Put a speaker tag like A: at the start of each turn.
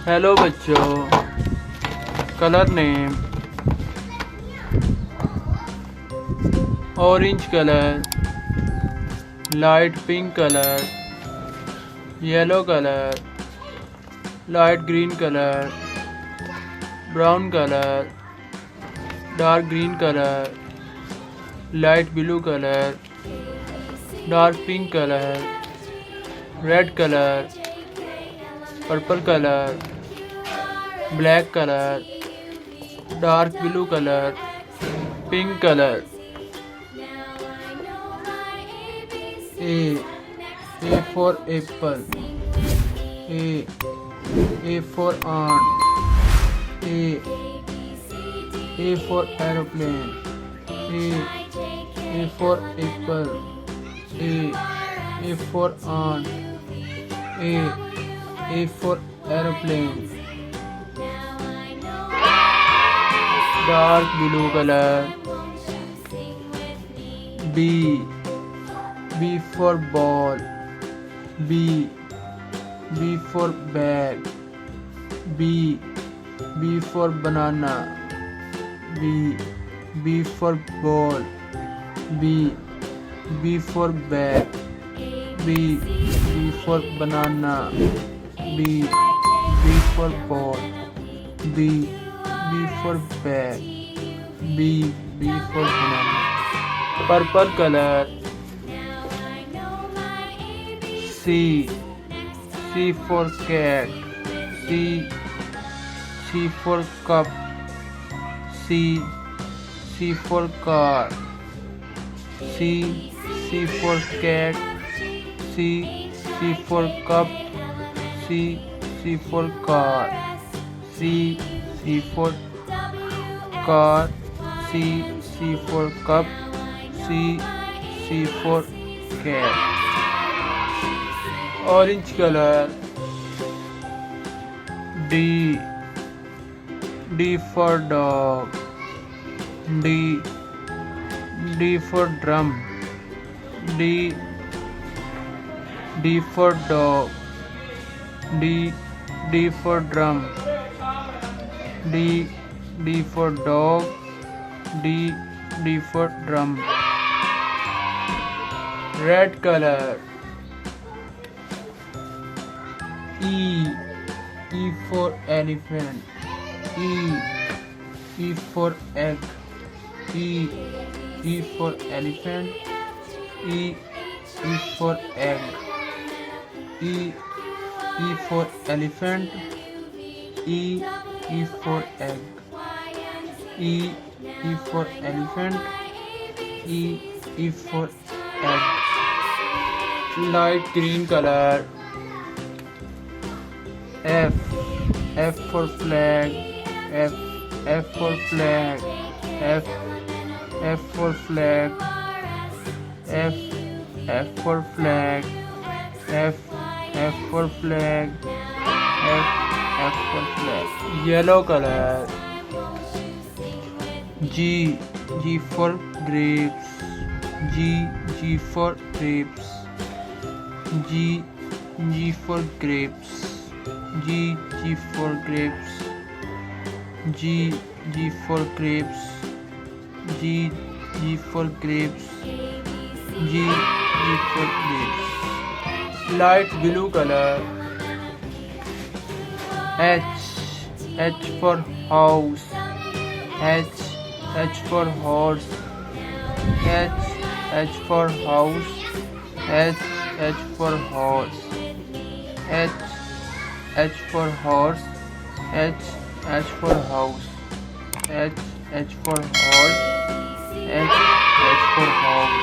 A: Hello बच्चों, colour name orange colour, light pink colour, yellow colour, light green colour, brown colour, dark green colour, light blue colour, dark pink colour, red colour, purple colour, black colour, dark blue colour, pink colour. A for apple, A for ant, A for aeroplane, A for apple, A for ant, A for aeroplane, dark blue color. B for ball, B for bag, B for banana, B for ball, B for bag, B for banana, B for ball, B for bag, B for banana. Purple color. C for cat, C for cup, C for car, C for cat, C for cup, C for car, C for car, C for cup, C for cat. Orange color. D for dog, D for drum, D for dog, D for drum, D for dog, D for drum. Red color. E for elephant, E for egg, E for elephant, E for egg, E for elephant, E for egg, E for elephant, E for egg. Light green color. F for flag, F for flag, F for flag, F for flag, F for flag, F for flag. Yellow color. G for grapes, G for grapes, G for grapes, G for grapes, G for grapes, G for grapes, G for grapes. Light blue color. H for house, H for horse, H for house, H for horse, H for horse, H for house, H for horse, H for house.